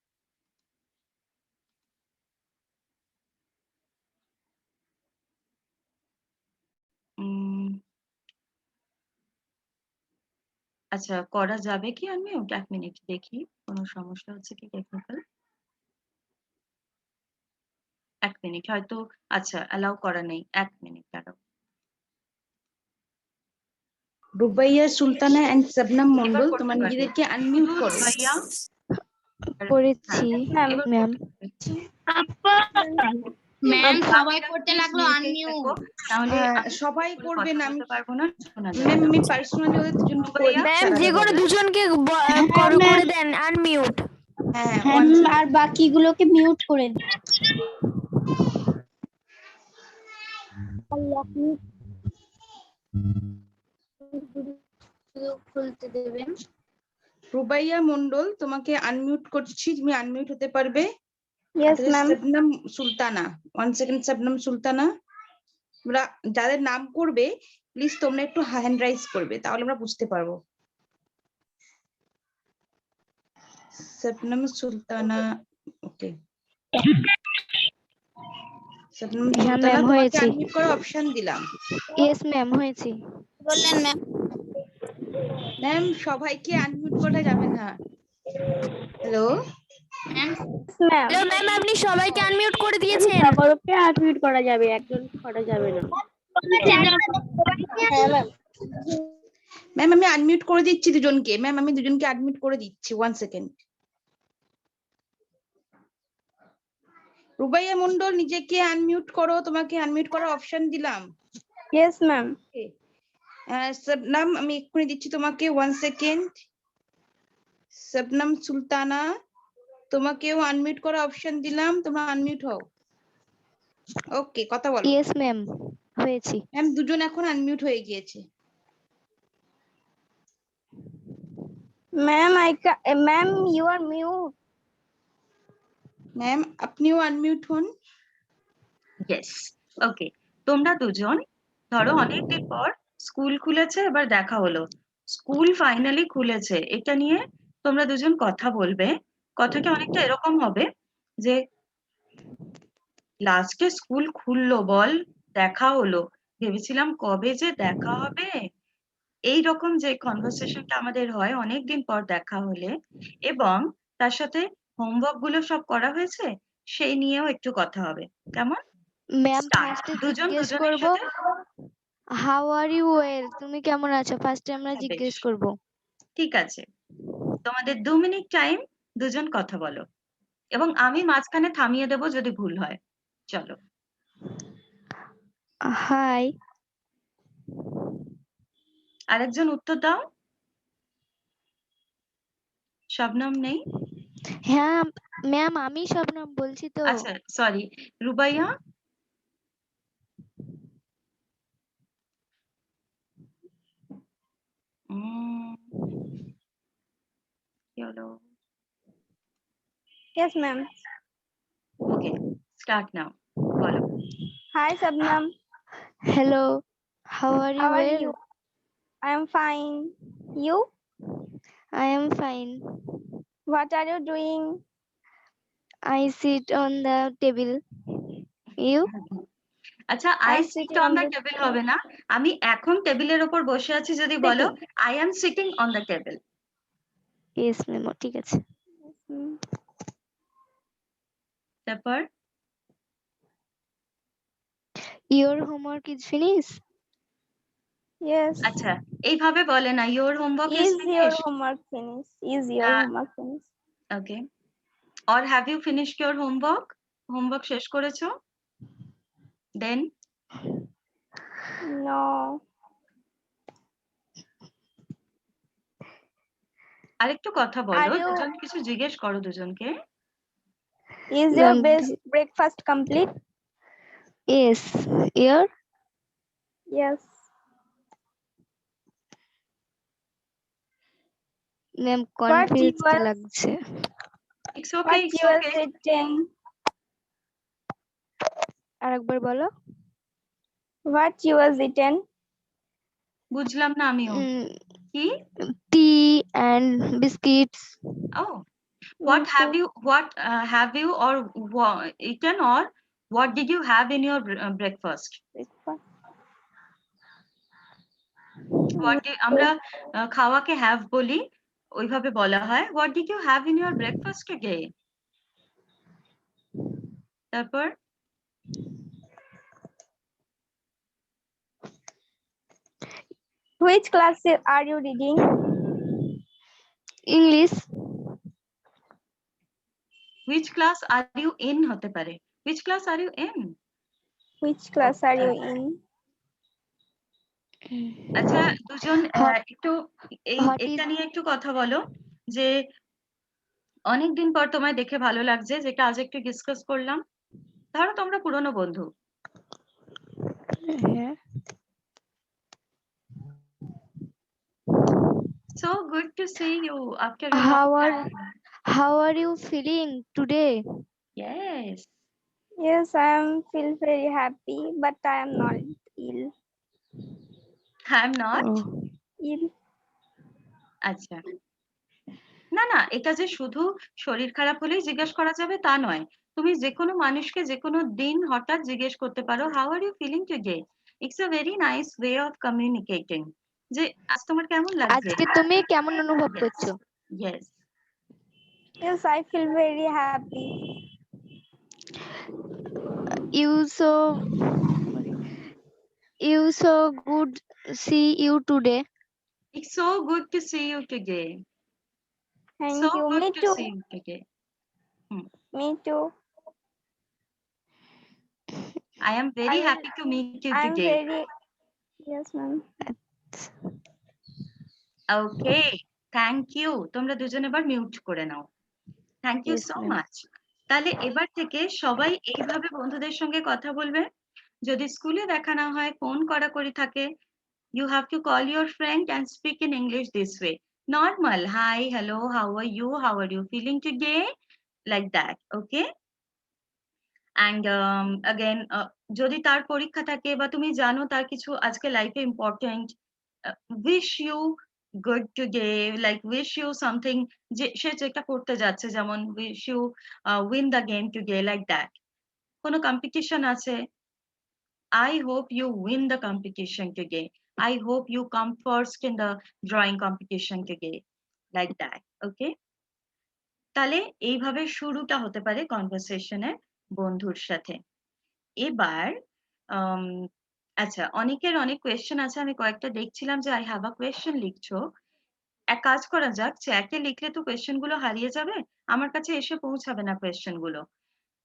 আচ্ছা, করা যাবে কি আনমিউট? 1 মিনিট দেখি কোনো সমস্যা হচ্ছে কি টেকনিক্যাল। 1 মিনিট হয়তো, আচ্ছা অ্যালাউ করা নেই। 1 মিনিট দাঁড়াও। রুবাইয়া সুলতানা এন্ড শবনম মন্ডল, করতে তোমার পারবে। নিজেদেরকে আনমিউট শুধু করো। রুবাইয়া করেছি হ্যাঁ, এবার ম্যাম। ম্যাম Okay, সবাই বাকিরা করতে please লাগলো mute এই আনমিউট। থেকো, তাহলে আমি সবাই কোনো করবে কথা না, বলতে পারবো না, শোনা যাবে ম্যাম না। আমি পার্সোনালি ওদের দুজনকে করে রুবাইয়া, দিচ্ছি ম্যাম যে কোনো আলাদাভাবে। দুজনকে করে দেন আনমিউট। হ্যাঁ, হ্যাঁ one second। আর বাকিগুলোকে মিউট করে দিন। খুলতে দেবেন। রুবাইয়া মন্ডল, তোমাকে আনমিউট করছি, তুমি আনমিউট হতে পারবে। Yes ma'am. Shabnam Sultana, 1 second. Shabnam Sultana, তোমরা যাদের নাম করবে প্লিজ তোমরা একটু হ্যান্ড রাইজ করবে, তাহলে আমরা বুঝতে পারবো। শবনম সুলতানা, ওকে। শবনম হ্যাঁ সুলতানা, ম্যাম, তোমাকে হয়েছে। আনমিউট করার অপশন দিলাম। ইয়েস ম্যাম, হয়েছে। বললেন ম্যাম। ম্যাম সবাইকে আনমিউট করা যাবে না। হ্যালো ম্যাম হ্যালো ম্যাম, আপনি সবাইকে আনমিউট করে দিয়েছেন। সকলকে আনমিউট করা যাবে, একজন করা যাবে না। ম্যাম আমি আনমিউট করে দিচ্ছি দুজনকে। ম্যাম আমি দুজনকে আনমিউট করে দিচ্ছি, 1 সেকেন্ড। রুবাইয়া মন্ডল, নিজেকে আনমিউট করো, তোমাকে আনমিউট করার অপশন দিলাম। Yes ma'am. শবনম, আমি এক্ষুনি দিচ্ছি তোমাকে, 1 সেকেন্ড। শবনম সুলতানা, তোমাকেও আনমিউট করার অপশন দিলাম, তোমরা আনমিউট হও। ওকে, কথা বলো। ইয়েস ম্যাম, হয়েছে। ম্যাম দুজন এখন আনমিউট হয়ে গিয়েছে। Ma'am ma'am you are mute. Ma'am আপনিও আনমিউট হন। Yes, okay. তোমরা দুজন ধরো অনেকদিন পর স্কুল খুলেছে, এবার দেখা হলো, স্কুল ফাইনালি খুলেছে, এটা নিয়ে তোমরা দুজন কথা বলবে। কথাটা অনেকটা এরকম হবে যে লাস্টে স্কুল খুললো বল, দেখা হলো, ভেবেছিলাম কবে যে দেখা হবে। এই রকম যে কনভারসেশনটা আমাদের হয় অনেকদিন পর দেখা হলে, এবং তার সাথে হোমওয়ার্ক গুলো সব করা হয়েছে সেই নিয়েও একটু কথা হবে। কেমন? Ma'am start. ফার্স্টে দুজন জিজ্ঞেস দুজনের করব, সাথে। হাউ আর ইউ ওয়েল, তুমি কেমন আছো, ফার্স্টে আমরা বেশ, জিজ্ঞেস করব। ঠিক আছে, তোমাদের 2 মিনিট টাইম, দুজন কথা বলো, এবং আমি মাঝখানে থামিয়ে দেবো যদি ভুল হয়। চলো। হাই। আরেকজন উত্তর দাও। শবনম নেই? হ্যাঁ ম্যাম, আমি শবনম বলছি তো। আচ্ছা সরি, রুবাইয়া? কি হলো? Yes ma'am. Okay, start now, বলো। Hi Shabnam. Hello, how are you How are well? you? I am fine. You? I am fine. What are you doing? I sit on the table. You? আচ্ছা, I I am sit sitting on on the the table হবে না, আমি এখন টেবিলের ওপর বসে আছি যদি বলো I am sitting on the table. Yes ma'am, ঠিক আছে। তারপর your homework is finish. Yes. আচ্ছা, এইভাবে বলে না, your homework is Is your finished. homework finished? Is your homework finished? Okay, or have you finished your homework? Homework শেষ করেছো? দেন No. আরেকটু কথা বলো, Are you- দুজন কিছু জিজ্ঞেস করো দুজনকে। Is your Ma'am, breakfast complete? yes, here, Yes. ma'am, What you confused were- লাগছে। It's okay, What it's you were okay. eating? আরেকবার বলো। What you was eating? বুঝলাম না আমিও। কি? Tea and biscuits. Oh, what Me have too. have you or eaten, or what did you have in your breakfast? Breakfast. আমরা খাওয়াকে have বলি, ওইভাবে বলা হয় what did you have in your breakfast today? তারপর Which class are you reading? English. which class are you in হতে পারে, which class are you in? Which class are you in? আচ্ছা দুজন What- একটু what এটা is- নিয়ে একটু কথা বলো যে অনেকদিন পর তোমায় দেখে ভালো লাগছে, যেটা আজ একটু ডিসকাস করলাম। ধরো তোমরা পুরনো বন্ধু, হ্যাঁ। so good to see you after a How long are- time. How are you feeling today? Yes, Yes, I am feel very happy, but I am not ill. I'm not. Oh, Ill. আচ্ছা, না না, এটা যে শুধু শরীর খারাপ হলেই জিজ্ঞেস করা যাবে তা নয়। তুমি যে কোনো মানুষকে যে কোনো দিন হঠাৎ জিজ্ঞেস করতে পারো how are you feeling today. It's a very nice way of communicating, যে আজ তোমার কেমন লাগছে। আজকে তুমি কেমন অনুভব করছো? Yes, Yes, I feel very happy. You so good see you today. it's so good to see you today. Thank So you. good Me to too. see you today. Me too. I am very I will- happy to meet you I am today. very. Yes, ma'am. Okay, thank you. তোমরা দুজন এবার mute করে নাও। Thank you Yes, so ma'am. Much. তাহলে এবার থেকে সবাই এইভাবে বন্ধুদের সঙ্গে কথা বলবে। যদি স্কুলে দেখা না হয়, ফোন করাকরি থাকে, you have to call your friend and speak in English this way. Normal, hi, hello, how are you? How are you feeling today? Like that, okay? And again, যদি তার পরীক্ষা থাকে বা তুমি জানো তার কিছু আজকে লাইফে important, wish you good today, like wish you something, যে সে যেটা করতে যাচ্ছে, যেমন wish you win the game today, like that. কোনো কম্পিটিশন আছে, I hope you win the competition today. I hope you come first in the drawing competition today, like that, okay? তাহলে এইভাবে শুরুটা হতে পারে কনভারসেশনের বন্ধুর সাথে। এবার আচ্ছা, অনেকের অনেক কোয়েশ্চেন আছে, আমি কয়েকটা দেখছিলাম যে আই হ্যাভ আ কোয়েশ্চেন লিখছো। এক কাজ করা যাক, চ্যাটে লিখলে তো কোয়েশ্চেন গুলো হারিয়ে যাবে, আমার কাছে এসে পৌঁছাবে না কোয়েশ্চেন গুলো।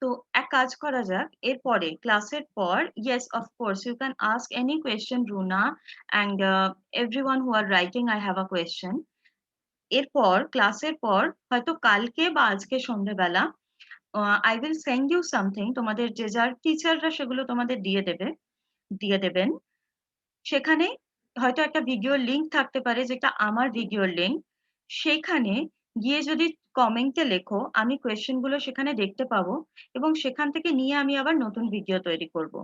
তো এক কাজ করা যাক, এরপরে ক্লাসের পর, yes of course you can ask any question Runa and everyone who are writing I have a question. এরপর ক্লাসের পর হয়তো কালকে বা আজকে সন্ধ্যেবেলা I will send you something, তোমাদের যে যার টিচাররা সেগুলো তোমাদের দিয়ে দেবেন। সেখানে হয়তো একটা ভিডিওর লিংক থাকতে পারে, যেটা আমার ভিডিওর লিংক। সেখানে গিয়ে যদি কমেন্টে লেখো, আমি কোয়েশ্চেন গুলো সেখানে দেখতে পাবো এবং সেখান থেকে নিয়ে আমি আবার নতুন ভিডিও তৈরি করব।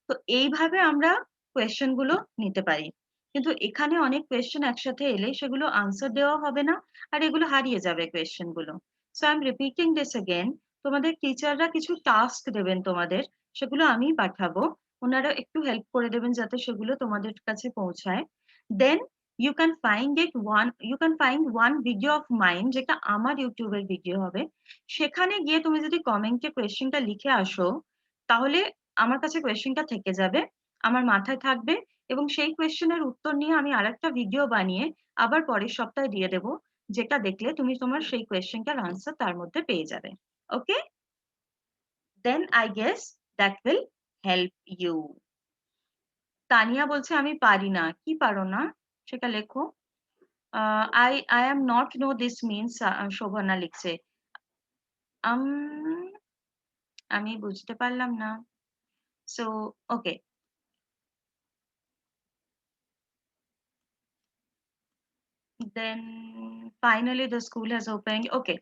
তো এইভাবে আমরা কোয়েশ্চেন গুলো নিতে পারি। কিন্তু এখানে অনেক কোয়েশ্চেন একসাথে এলে সেগুলো আনসার দেওয়া হবে না, আর এগুলো হারিয়ে যাবে কোয়েশ্চেন গুলো। So I am repeating this again, তোমাদের টিচাররা কিছু টাস্ক দেবেন তোমাদের, সেগুলো আমি পাঠাবো, ওনারা একটু হেল্প করে দেবেন যাতে সেগুলো তোমাদের কাছে পৌঁছায়। দেন you can find one video of mine, যেটা আমার ইউটিউবের ভিডিও হবে। সেখানে গিয়ে তুমি যদি কমেন্টে কোয়েশ্চেনটা লিখে আসো, তাহলে আমার কাছে কোয়েশ্চেনটা থেকে যাবে, আমার মাথায় থাকবে, এবং সেই কোয়েশ্চেনের উত্তর নিয়ে আমি আরেকটা ভিডিও বানিয়ে আবার পরের সপ্তাহে দিয়ে দেব, যেটা দেখলে তুমি তোমার সেই কোয়েশ্চেনটার আনসার তার মধ্যে পেয়ে যাবে। Okay, then I guess that will help you. Tania বলছে আমি পারি না। কি পারো না সেটা লেখো। I am not know this means শোভনা লিখছে আমি বুঝতে পারলাম না so okay then finally the school has opened okay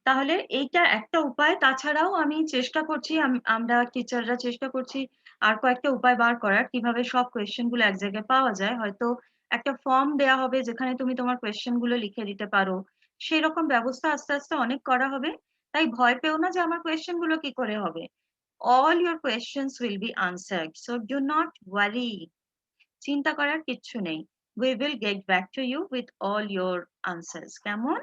তাহলে এইটা একটা উপায় তাছাড়াও আমি চেষ্টা করছি আমরা টিচাররা চেষ্টা করছি আর কয়েকটা উপায় বার করার কিভাবে সব কোয়েশ্চেন গুলো এক জায়গায় পাওয়া যায় হয়তো একটা ফর্ম দেয়া হবে যেখানে তুমি তোমার কোয়েশ্চেন গুলো লিখে দিতে পারো সেই রকম ব্যবস্থা আস্তে আস্তে অনেক করা হবে তাই ভয় পেও না যে আমার কোয়েশ্চেন গুলো কি করে হবে all your questions will be answered so do not worry চিন্তা করার কিচ্ছু নেই we will get back to you with all your answers কেমন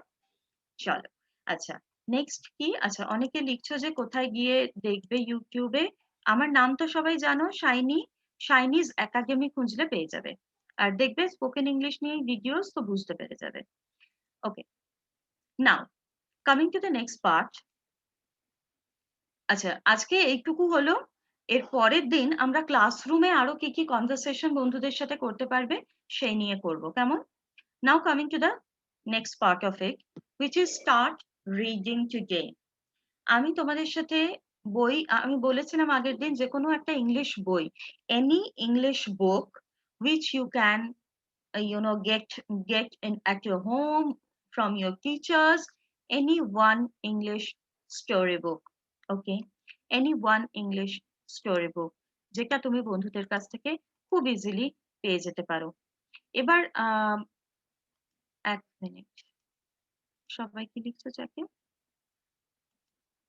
চলো আচ্ছা নেক্সট কি আচ্ছা অনেকে লিখছো যে কোথায় গিয়ে দেখবে ইউটিউবে আমার নাম তো সবাই জানো শাইনিজ একাডেমি খুঁজলে পেয়ে যাবে আর দেখবে স্পোকেন ইংলিশ নিয়ে ভিডিওস তো বুঝতে পেরে যাবে okay now coming to the next part আচ্ছা আজকে এইটুকু হলো এর পরের দিন আমরা ক্লাসরুমে আরো কি কি কনভারসেশন বন্ধুদের সাথে করতে পারবে সেই নিয়ে করব কেমন নাও coming to the next part of it which is start reading today আমি তোমাদের সাথে বই আমি বলেছিলাম আগের দিন যে কোনো একটা ইংলিশ বই any English book which you can get in at your home from your teachers any one English storybook okay any one English storybook যেটা তুমি বন্ধুদের কাছ থেকে খুব ইজিলি পেয়ে যেতে পারো এবার এক মিনিট সবাই কি লিখছো চাকে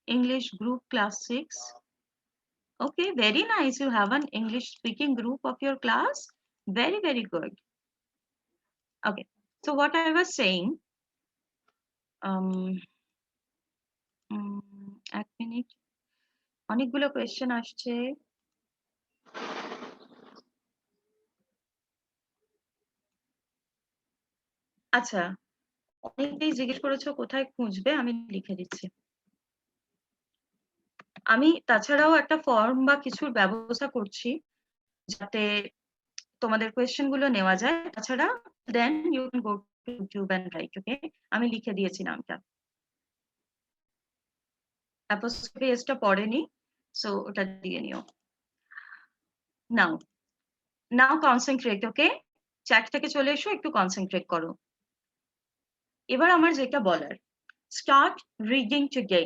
English group class 6 okay very nice you have an English speaking group of your class very good okay so what I was saying এক মিনিট অনেকগুলো কোয়েশ্চেন আসছে আচ্ছা অনেকেই জিজ্ঞেস করেছো কোথায় খুঁজবে আমি লিখে দিচ্ছি আমি তাছাড়াও একটা ফর্ম বা কিছুর ব্যবস্থা করছি যাতে তোমাদের কোয়েশ্চেন গুলো নেওয়া যায় তাছাড়া then you can go to YouTube and right okay আমি লিখে দিয়েছি নামটা অ্যাপোস্ট্রফি এসটা পড়েনি সো ওটা দিয়ে নিও নাও কনসেন্ট্রেট ওকে চ্যাট থেকে চলে এসো একটু কনসেন্ট্রেট করো এবার আমার যেটা বলার স্টার্ট রিডিং টুডে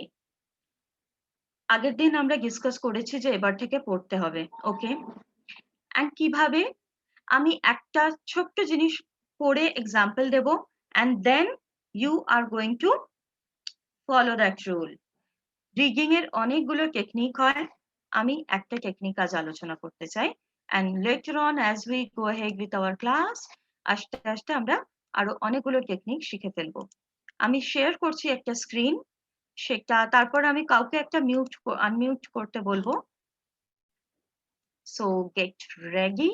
আগের দিন আমরা ডিসকাস করেছি যে এবার থেকে পড়তে হবে ওকে এন্ড কিভাবে আমি একটা ছোট্ট জিনিস পড়ে এক্সাম্পল দেব and then you are going to follow that rule reading এর অনেকগুলো টেকনিক হয় আমি একটা টেকনিক আজ আলোচনা করতে চাই and later on as we go ahead with our class আস্তে আস্তে আমরা আরো অনেকগুলো টেকনিক শিখে ফেলবো আমি শেয়ার করছি একটা স্ক্রিন সেটা তারপর আমি কাউকে একটা আনমিউট করতে বলবো so get ready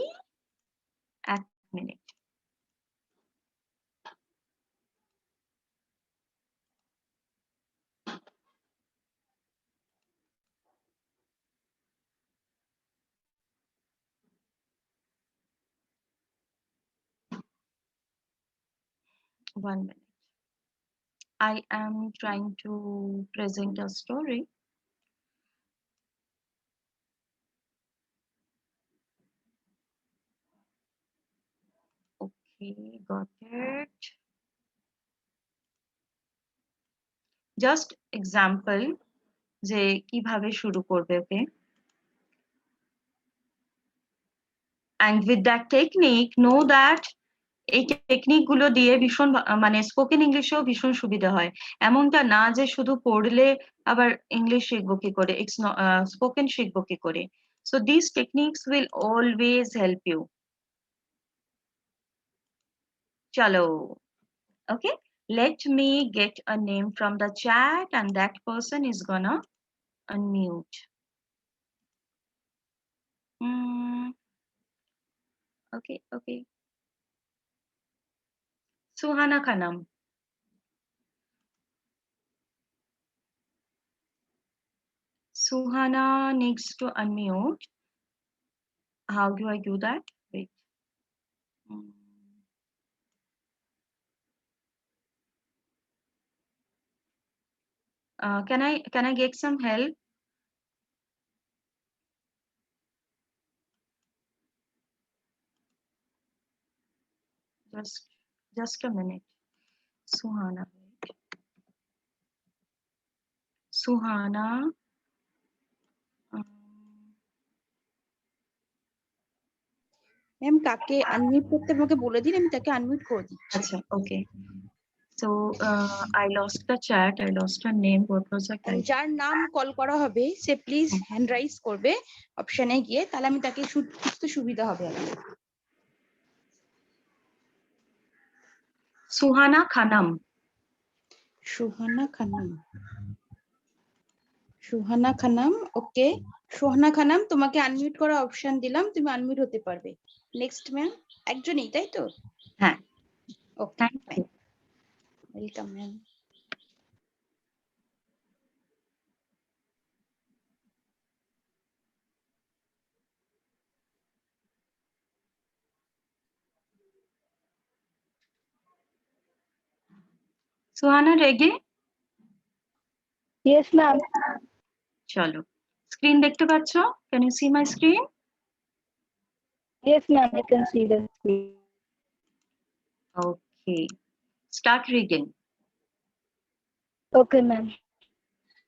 এক minute one minute I am trying to present a story okay got it just example যে কিভাবে শুরু করবে ওকে and with that technique know that এই টেকনিক গুলো দিয়ে ভীষণ মানে স্পোকেন ইংলিশেও ভীষণ সুবিধা হয় এমনটা না যে শুধু পড়লে আবার ইংলিশ শিখবো কি করে স্পোকেন শিখবো কি করে so these techniques will always help you chalo okay let me get a name from the chat and that person is gonna unmute okay Suhana Khanam Suhana needs to unmute. How do I do that? Wait. Can I get some help? Just a minute. Suhana. Suhana. Ma'am কাকে unmute করতে আমাকে বলে দিন, আমি তাকে unmute করে দিই। আচ্ছা, okay. So I lost the chat. I lost her name. What was her title? যার নাম কল করা হবে সে প্লিজ হ্যান্ড রাইজ করবে অপশনে গিয়ে, তাহলে আমি তাকে বুঝতে সুবিধা হবে। Suhana Khanam. সুহানা খানম, সুহানা খানম, ওকে। সুহানা খানম, তোমাকে আনমিউট করার অপশন দিলাম, তুমি আনমিউট হতে পারবে। নেক্সট ম্যাম, একজনই তাই তো? হ্যাঁ, ওকে, thank you. Welcome ma'am. Suhana, ready? Yes, ma'am. চলো, স্ক্রিন দেখতে পাচ্ছ? Can you see my screen? Yes, ma'am. I can see the screen. Okay. Start reading. Okay, ma'am.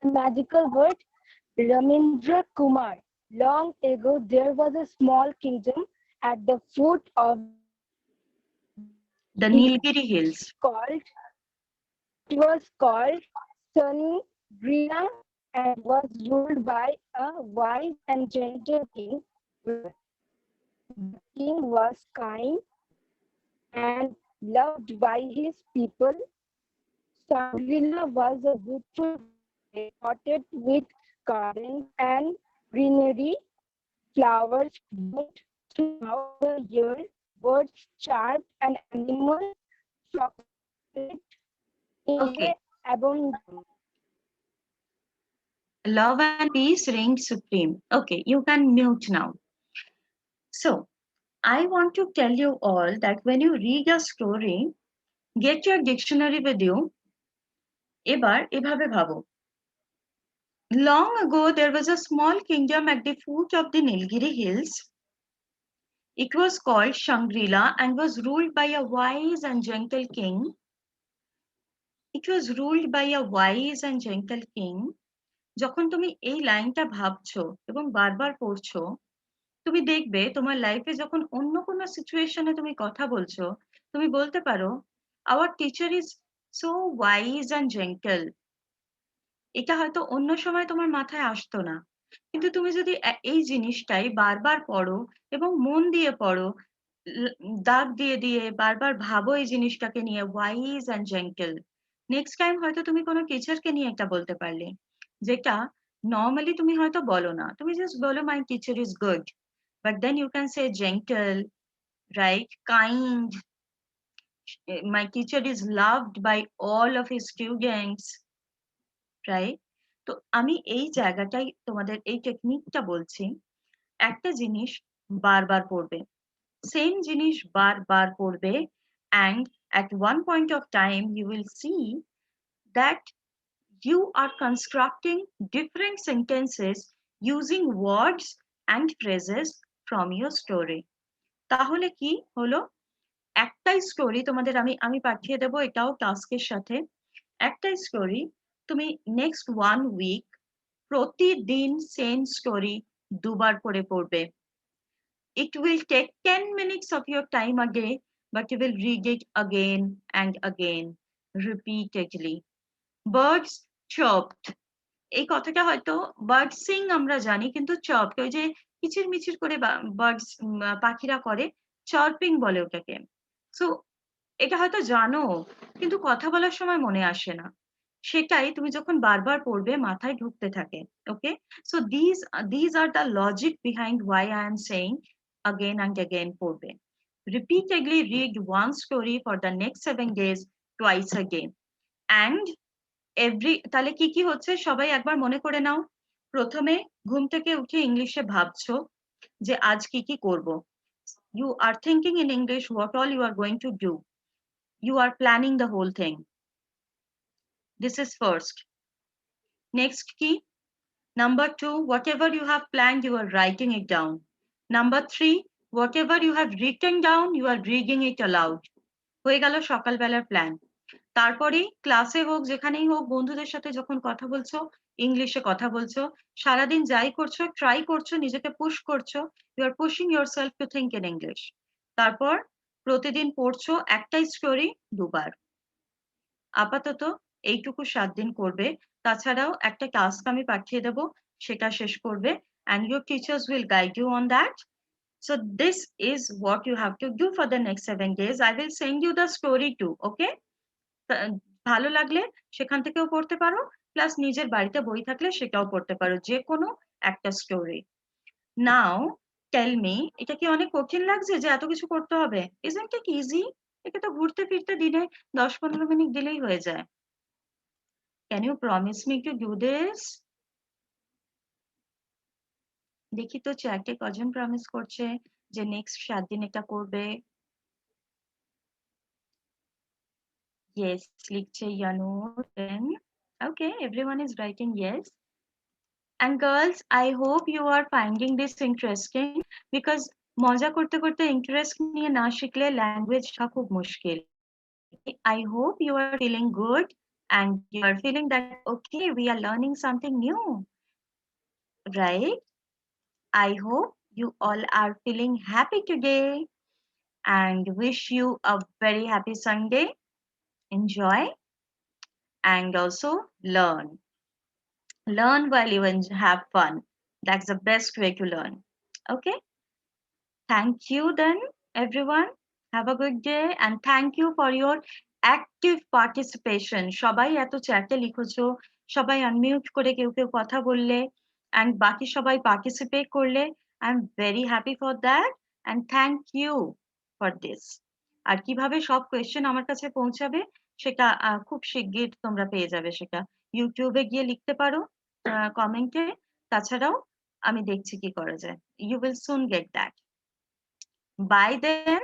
Magical word, Ramindra Kumar. Long ago, there was a small kingdom at the foot of The Nilgiri Hills. It was called Sunny Grina and was ruled by a wise and gentle king. The king was kind and loved by his people. Sangrila was a beautiful place dotted with gardens and greenery. Flowers bloomed throughout the year. Birds chirped and animals flocked in Okay. abundance. Love and peace reigned supreme. Okay, you can mute now. So, I want to tell you all that when you read a story, get your dictionary with you. এবার এভাবে ভাবো। Long ago, there was a small kingdom at the foot of the Nilgiri Hills. It was called Shangri-La and was ruled by a wise and gentle king. It was ruled by a wise and gentle king. যখন তুমি এই লাইনটা ভাবছো এবং বারবার পড়ছো, তুমি দেখবে তোমার লাইফে যখন অন্য কোনো সিচুয়েশনে তুমি কথা বলছো, তুমি বলতে পারো our teacher is so wise and gentle. এটা হয়তো অন্য সময় তোমার মাথায় আসতো না, কিন্তু তুমি যদি এই জিনিসটাই বারবার পড়ো এবং মন দিয়ে পড়ো, দাগ দিয়ে দিয়ে বারবার ভাবো এই জিনিসটাকে নিয়ে, wise and gentle, next time হয়তো তুমি কোনো টিচারকে নিয়ে একটা বলতে পারলে, যেটা নর্মালি তুমি হয়তো বলো না, তুমি জাস্ট বলো my teacher is good, but then you can say gentle, right, kind, my teacher is loved by all of his students, right? তো আমি এই জায়গাটাই তোমাদের এই টেকনিকটা বলছি, একটা জিনিস বারবার পড়বে, সেম জিনিস বারবার পড়বে, and at one point of time you will see that you are constructing different sentences using words and phrases from your story. তাহলে কি হলো, একটাই স্টোরি তোমাদের আমি পাঠিয়ে দেবো, এটাও টাস্কের সাথে। একটাই স্টোরি তুমি নেক্সট 1 উইক প্রতিদিন সেম স্টোরি দুবার করে পড়বে। It will take 10 minutes of your time a day, but you will read it again and again, repeatedly. Birds chirped. এই কথাটা হয়তো বার্ড সিং আমরা জানি, কিন্তু চর্পড, ওই যে কিচির মিচির করে বার্ডস পাখিরা করে, চার্পিং বলে ওটাকে। সো এটা হয়তো জানো, কিন্তু কথা বলার সময় মনে আসে না, সেটাই তুমি যখন বারবার পড়বে মাথায় ঢুকতে থাকে। ওকে, so these are the logic behind why I am saying again and again পড়বে। Repeatedly read one story for the next 7 days, twice a day, and তাহলে কি কি হচ্ছে সবাই একবার মনে করে নাও। প্রথমে ঘুম থেকে উঠে ইংলিশে ভাবছো যে আজ কি কি করব, you are thinking in English what all you are going to do, you are planning the whole thing. This is first. Next key. Number 2, whatever you have planned, you are writing it down. Number 3, whatever you have written down, you are reading it aloud. হয়ে গেল সকালবেলার plan. তারপরে ক্লাসে হোক যেখানেই হোক বন্ধুদের সাথে যখন কথা বলছো ইংলিশে কথা বলছো, সারাদিন যাই করছো ট্রাই করছো, নিজেকে পুশ করছো, you are pushing yourself to think in English. তারপর প্রতিদিন পড়ছো একটাই স্টোরি দুবার। আপাতত এইটুকু 7 দিন করবে। তাছাড়াও একটা টাস্ক আমি পাঠিয়ে দেব, সেটা শেষ করবে, and your teachers will guide you on that. So this is what you have to do for the next 7 days. I will send you the story too, okay? ভালো লাগলে সেখান থেকেও পড়তে পারো, প্লাস নিজের বাড়িতে বই থাকলে সেটাও পড়তে পারো, যে কোনো একটা স্টোরি। নাও টেল মি, এটা কি অনেক কঠিন লাগছে যে এত কিছু করতে হবে? Isn't it easy? একে তো ঘুরতে ফিরতে দিনে 10-15 মিনিট দিলেই হয়ে যায়। Can you promise me to do this? দেখি তো চ্যাটে কজন প্রমিস করছে যে নেক্সট 7 দিন এটা করবে। Yes, লিখছে ইয়ানু। Then okay, everyone is writing yes. And girls, I hope you are finding this interesting because মজা করতে করতে ইন্টারেস্ট নিয়ে না শিখলে ল্যাঙ্গুয়েজটা খুব মুশকিল। I hope you are feeling good and you are feeling that okay, we are learning something new, right? I hope you all are feeling happy today and wish you a very happy Sunday. Enjoy and also learn. Learn while you have fun. That's the best way to learn. Okay? Thank you then, everyone. Have a good day and thank you for your active participation. সবাই এত চ্যাটে লিখেছো, সবাই unmute করে কেউ কেউ কথা বললে, and বাকি সবাই participate করলে। I'm very happy for that and thank you for this. আর কিভাবে সব কোয়েশ্চেন আমার কাছে পৌঁছাবে সেটা খুব শিগগির তোমরা পেয়ে যাবে। সেটা ইউটিউবে গিয়ে লিখতে পারো কমেন্টে, তাছাড়াও আমি দেখছি কি করা যায়। You will soon get that. Bye then.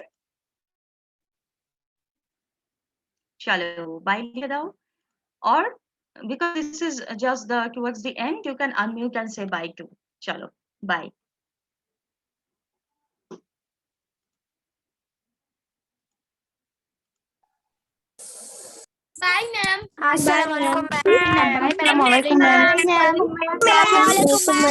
Chalo, bye লিখে দাও। Or because this is just the towards the end, you can unmute and say bye too. Chalo, bye. Bye, ma'am. Assalamualaikum, ma'am. Bye, ma'am. Walaikum, ma'am. Assalamualaikum, ma'am.